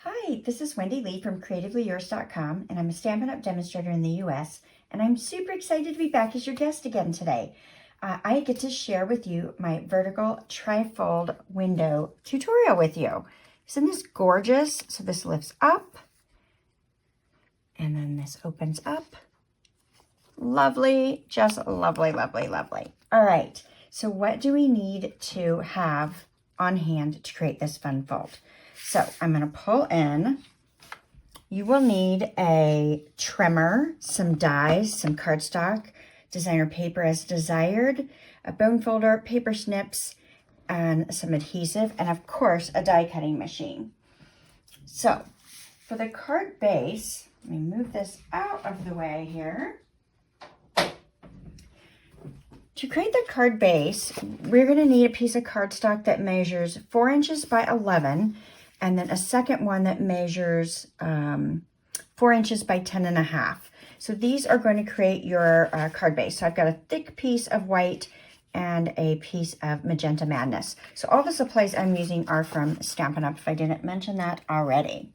Hi, this is Wendy Lee from creativelyyours.com, and I'm a Stampin' Up! Demonstrator in the US, and I'm super excited to be back as your guest again today. I get to share with you my vertical trifold window tutorial with you. Isn't this gorgeous? So this lifts up, and then this opens up. Lovely, just lovely, lovely, lovely. All right, so what do we need to have on hand to create this fun fold? So I'm going to pull in. You will need a trimmer, some dies, some cardstock, designer paper as desired, a bone folder, paper snips, and some adhesive, and of course a die cutting machine. So for the card base, let me move this out of the way here. To create the card base, we're going to need a piece of cardstock that measures 4 inches by 11, and then a second one that measures 4 inches by 10.5. So these are going to create your card base. So I've got a thick piece of white and a piece of Magenta Madness. So all the supplies I'm using are from Stampin' Up! If I didn't mention that already.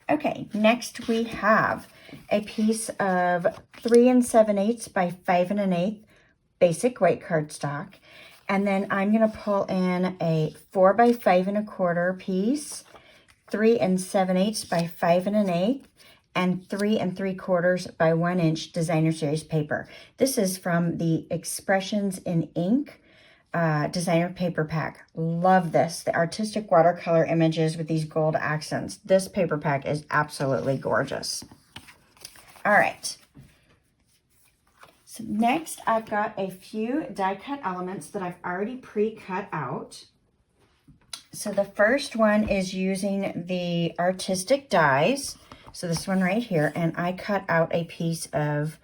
Okay, next we have a piece of 3 7/8 by 5 1/8 basic white cardstock. And then I'm going to pull in a 4 by 5 1/4 piece, 3 7/8 by 5 1/8, and 3 3/4 by 1 inch designer series paper. This is from the Expressions in Ink designer paper pack. Love this. The artistic watercolor images with these gold accents. This paper pack is absolutely gorgeous. All right. So next I've got a few die cut elements that I've already pre-cut out. So the first one is using the artistic dies. So this one right here, and I cut out a piece of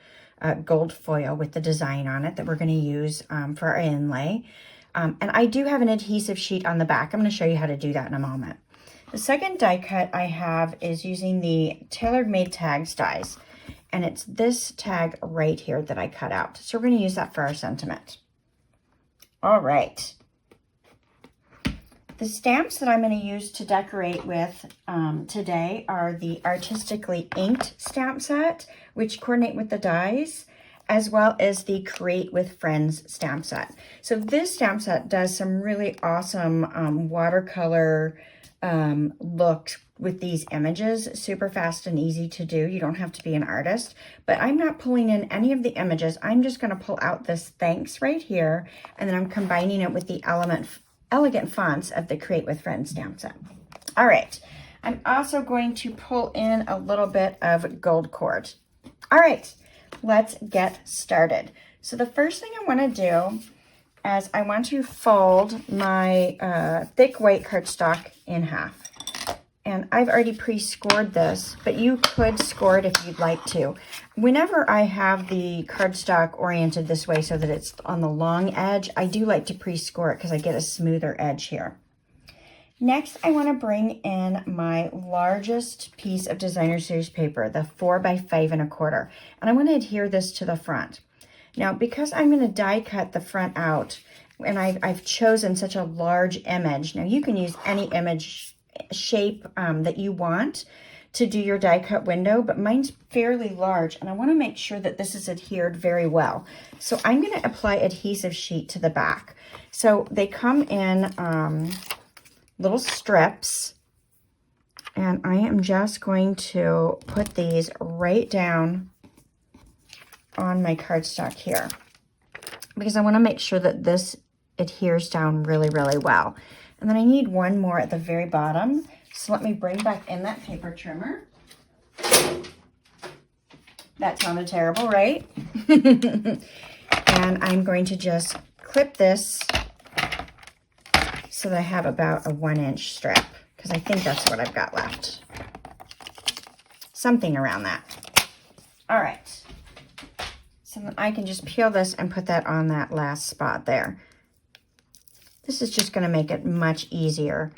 gold foil with the design on it that we're going to use for our inlay. And I do have an adhesive sheet on the back. I'm going to show you how to do that in a moment. The second die cut I have is using the Tailor Made Tags dies. And it's this tag right here that I cut out. So we're going to use that for our sentiment. All right. The stamps that I'm going to use to decorate with today are the Artistically Inked stamp set, which coordinate with the dies, as well as the Create with Friends stamp set. So this stamp set does some really awesome watercolor look with these images. Super fast and easy to do. You don't have to be an artist, but I'm not pulling in any of the images. I'm just going to pull out this thanks right here, and then I'm combining it with the elegant fonts of the Create with Friends stamp set. All right. I'm also going to pull in a little bit of gold cord. All right, let's get started. So the first thing I want to do is I want to fold my thick white cardstock in half. And I've already pre-scored this, but you could score it if you'd like to. Whenever I have the cardstock oriented this way so that it's on the long edge, I do like to pre-score it because I get a smoother edge here. Next, I want to bring in my largest piece of designer series paper, the 4 by 5 1/4, and I want to adhere this to the front. Now, because I'm going to die cut the front out, and I've chosen such a large image. Now, you can use any image shape that you want to do your die cut window, but mine's fairly large, and I want to make sure that this is adhered very well. So I'm going to apply adhesive sheet to the back. So they come in little strips, and I am just going to put these right down on my cardstock here, because I want to make sure that this adheres down really, really well. And then I need one more at the very bottom. So let me bring back in that paper trimmer. That sounded terrible, right? And I'm going to just clip this so that I have about a 1 inch strip, because I think that's what I've got left. Something around that. All right. So then I can just peel this and put that on that last spot there. This is just going to make it much easier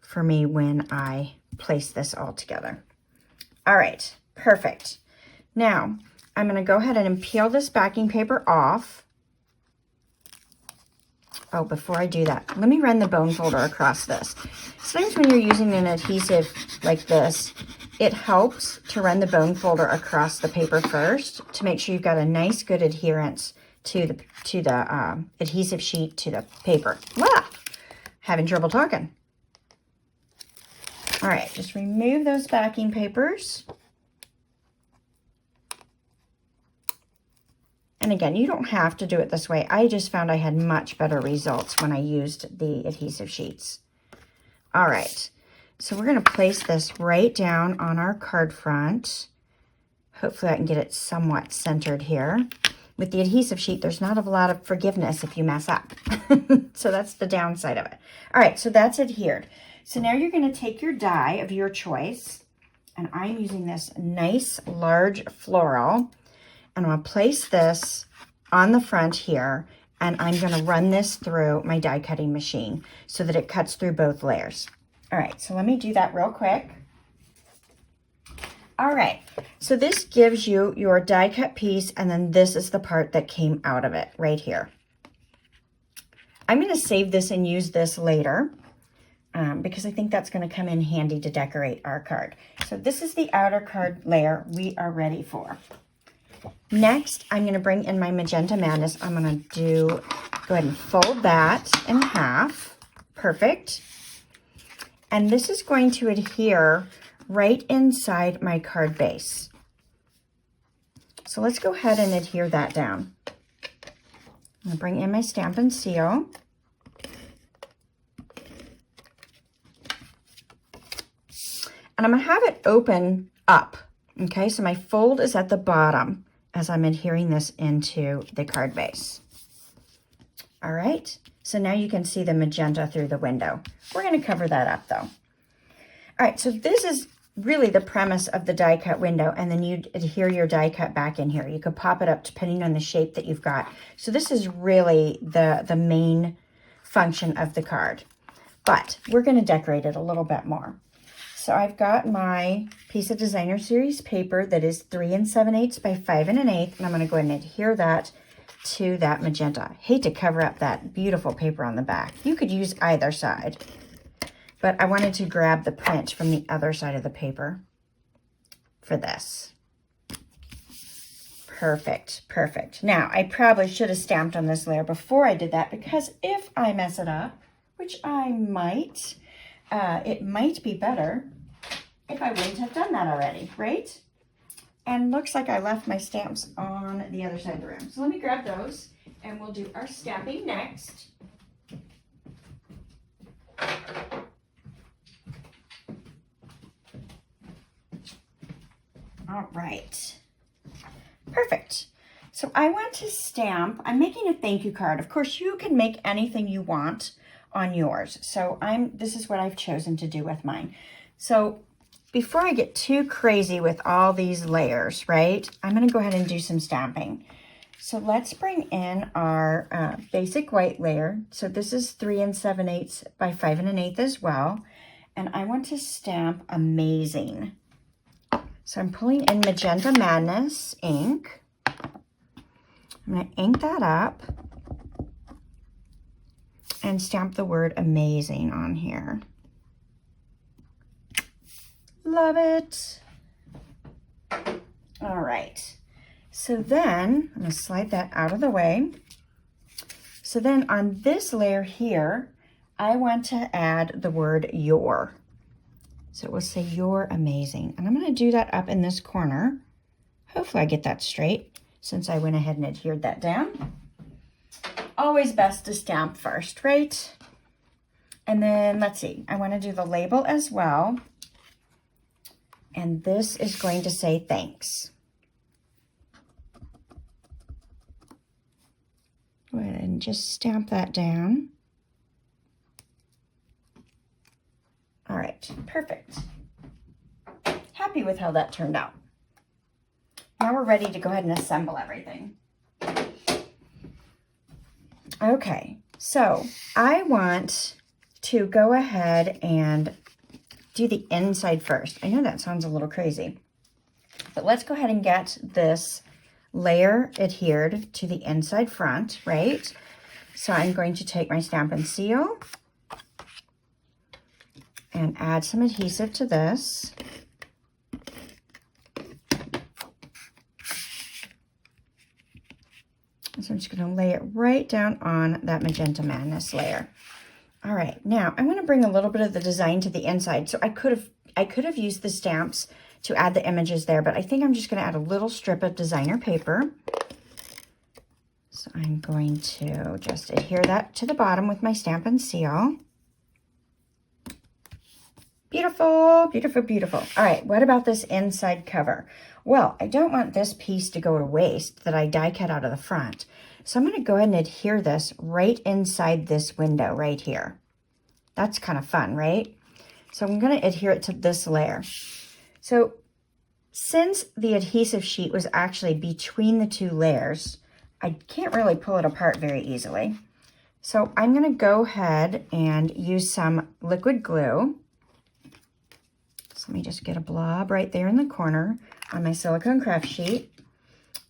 for me when I place this all together. All right, perfect. Now, I'm going to go ahead and peel this backing paper off. Oh, before I do that, let me run the bone folder across this. Sometimes when you're using an adhesive like this, it helps to run the bone folder across the paper first to make sure you've got a nice, good adherence to the adhesive sheet to the paper. Wow, having trouble talking. All right, just remove those backing papers. And again, you don't have to do it this way. I just found I had much better results when I used the adhesive sheets. All right, so we're going to place this right down on our card front. Hopefully I can get it somewhat centered here. With the adhesive sheet, there's not a lot of forgiveness if you mess up. So that's the downside of it. All right, so that's adhered. So now you're going to take your die of your choice, and I'm using this nice large floral. And I'm going to place this on the front here, and I'm going to run this through my die cutting machine so that it cuts through both layers. All right, so let me do that real quick. All right, so this gives you your die cut piece, and then this is the part that came out of it right here. I'm going to save this and use this later because I think that's going to come in handy to decorate our card. So this is the outer card layer we are ready for. Next, I'm going to bring in my Magenta Madness. I'm going to go ahead and fold that in half. Perfect. And this is going to adhere right inside my card base. So let's go ahead and adhere that down. I'm going to bring in my Stampin' Seal. And I'm going to have it open up. Okay, so my fold is at the bottom as I'm adhering this into the card base. All right, so now you can see the magenta through the window. We're going to cover that up though. All right, so this is really the premise of the die cut window, and then you adhere your die cut back in here. You could pop it up depending on the shape that you've got. So this is really the main function of the card, but we're going to decorate it a little bit more. So I've got my piece of Designer Series paper that is 3 7/8 by 5 1/8, and I'm going to go ahead and adhere that to that magenta. I hate to cover up that beautiful paper on the back. You could use either side, but I wanted to grab the print from the other side of the paper for this. Perfect, perfect. Now, I probably should have stamped on this layer before I did that, because if I mess it up, which I might, it might be better if I wouldn't have done that already, right? And looks like I left my stamps on the other side of the room. So let me grab those, and we'll do our stamping next. All right, perfect. So I want to stamp, I'm making a thank you card. Of course, you can make anything you want on yours. So this is what I've chosen to do with mine. So before I get too crazy with all these layers, right, I'm going to go ahead and do some stamping. So let's bring in our basic white layer. So this is 3 7/8 by 5 1/8 as well. And I want to stamp Amazing. So I'm pulling in Magenta Madness ink. I'm going to ink that up and stamp the word Amazing on here. Love it. All right. So then I'm going to slide that out of the way. So then on this layer here, I want to add the word Your. So it will say You're Amazing. And I'm going to do that up in this corner. Hopefully I get that straight since I went ahead and adhered that down. Always best to stamp first, right? And then let's see, I want to do the label as well. And this is going to say thanks. Go ahead and just stamp that down. All right, perfect. Happy with how that turned out. Now we're ready to go ahead and assemble everything. Okay, so I want to go ahead and do the inside first. I know that sounds a little crazy, but let's go ahead and get this layer adhered to the inside front, right? So I'm going to take my Stampin' Seal and add some adhesive to this. So I'm just going to lay it right down on that Magenta Madness layer. All right, now I'm going to bring a little bit of the design to the inside. So I could have used the stamps to add the images there, but I think I'm just going to add a little strip of designer paper. So I'm going to just adhere that to the bottom with my Stampin' Seal. Beautiful, beautiful, beautiful. All right, what about this inside cover? Well, I don't want this piece to go to waste that I die cut out of the front. So I'm going to go ahead and adhere this right inside this window right here. That's kind of fun, right? So I'm going to adhere it to this layer. So since the adhesive sheet was actually between the two layers, I can't really pull it apart very easily. So I'm going to go ahead and use some liquid glue. So let me just get a blob right there in the corner on my silicone craft sheet.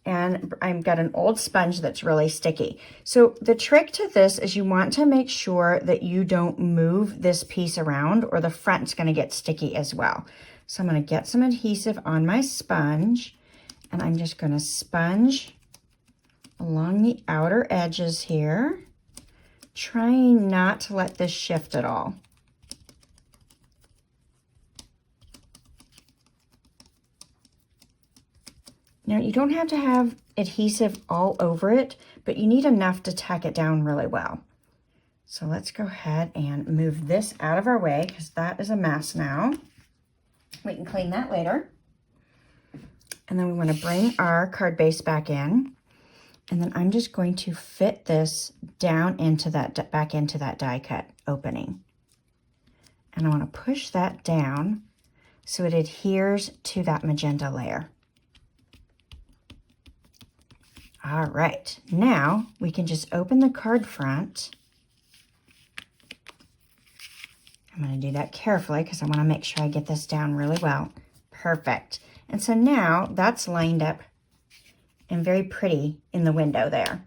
And I've got an old sponge that's really sticky. So the trick to this is you want to make sure that you don't move this piece around or the front's going to get sticky as well. So I'm going to get some adhesive on my sponge and I'm just going to sponge along the outer edges here, trying not to let this shift at all. Now, you don't have to have adhesive all over it, but you need enough to tack it down really well. So let's go ahead and move this out of our way because that is a mess now. We can clean that later. And then we want to bring our card base back in. And then I'm just going to fit this down into that, back into that die cut opening. And I want to push that down so it adheres to that magenta layer. All right, now we can just open the card front. I'm going to do that carefully because I want to make sure I get this down really well. Perfect. And so now that's lined up and very pretty in the window there.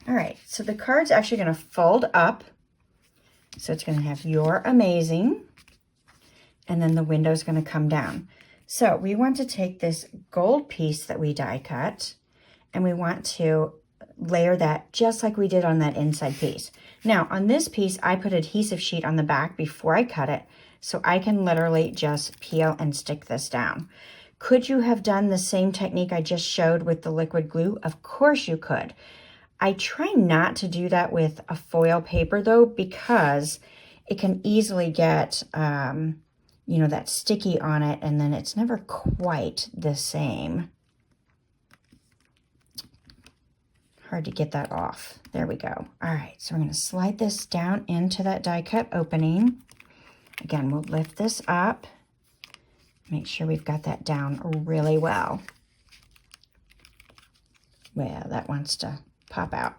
All right, so the card's actually going to fold up. So it's going to have "You're amazing." And then the window's going to come down. So we want to take this gold piece that we die cut and we want to layer that just like we did on that inside piece. Now, on this piece, I put adhesive sheet on the back before I cut it, so I can literally just peel and stick this down. Could you have done the same technique I just showed with the liquid glue? Of course you could. I try not to do that with a foil paper, though, because it can easily get, you know, that sticky on it, and then it's never quite the same. Hard to get that off. There we go. All right, so we're going to slide this down into that die cut opening. Again, we'll lift this up. Make sure we've got that down really well. Well, that wants to pop out.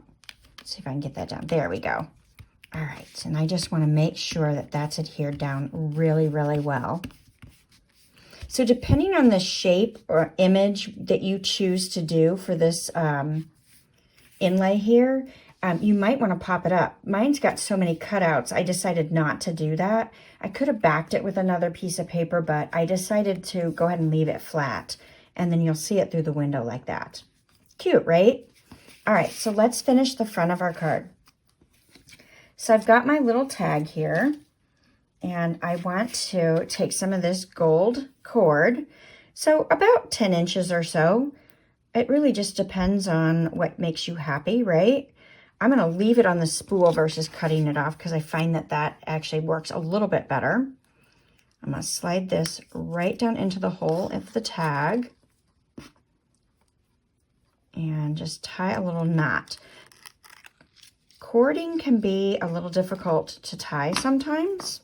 Let's see if I can get that down. There we go. All right, and I just want to make sure that that's adhered down really, really well. So depending on the shape or image that you choose to do for this inlay here, you might want to pop it up. Mine's got so many cutouts, I decided not to do that. I could have backed it with another piece of paper, but I decided to go ahead and leave it flat, and then you'll see it through the window like that. Cute, right? All right, so let's finish the front of our card. So I've got my little tag here, and I want to take some of this gold cord, so about 10 inches or so. It really just depends on what makes you happy, right? I'm going to leave it on the spool versus cutting it off because I find that that actually works a little bit better. I'm going to slide this right down into the hole of the tag and just tie a little knot. Cording can be a little difficult to tie sometimes,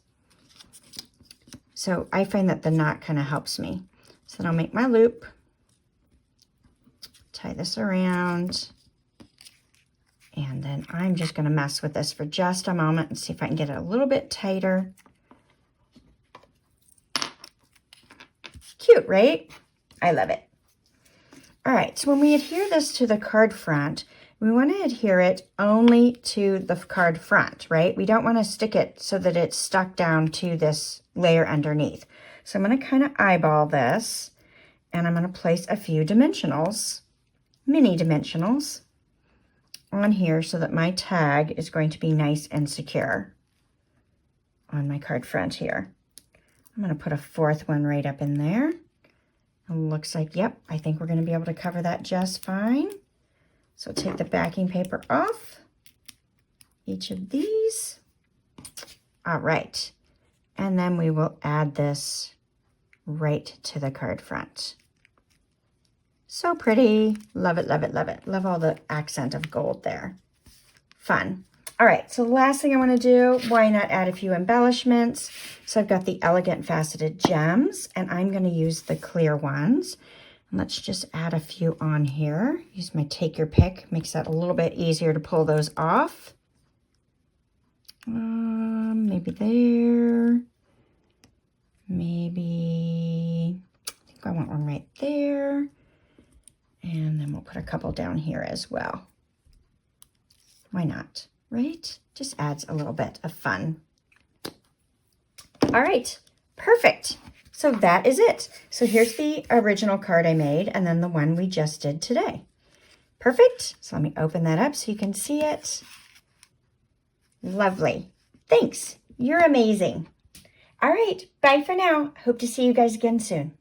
so I find that the knot kind of helps me. So then I'll make my loop, tie this around, and then I'm just going to mess with this for just a moment and see if I can get it a little bit tighter. Cute, right? I love it. All right, so when we adhere this to the card front, we want to adhere it only to the card front, right? We don't want to stick it so that it's stuck down to this layer underneath. So I'm going to kind of eyeball this, and I'm going to place a few dimensionals, mini dimensionals, on here so that my tag is going to be nice and secure on my card front here. I'm going to put a fourth one right up in there. It looks like, yep, I think we're going to be able to cover that just fine. So take the backing paper off each of these. All right. And then we will add this right to the card front. So pretty. Love it, love it, love it. Love all the accent of gold there. Fun. All right, so the last thing I want to do, why not add a few embellishments? So I've got the Elegant Faceted Gems, and I'm going to use the clear ones. And let's just add a few on here. Use my take your pick. Makes that a little bit easier to pull those off. Maybe there. Maybe, I think I want one right there. And then we'll put a couple down here as well. Why not, right? Just adds a little bit of fun. All right, perfect. So that is it. So here's the original card I made, and then the one we just did today. Perfect. So let me open that up so you can see it. Lovely. Thanks. You're amazing. All right, bye for now. Hope to see you guys again soon.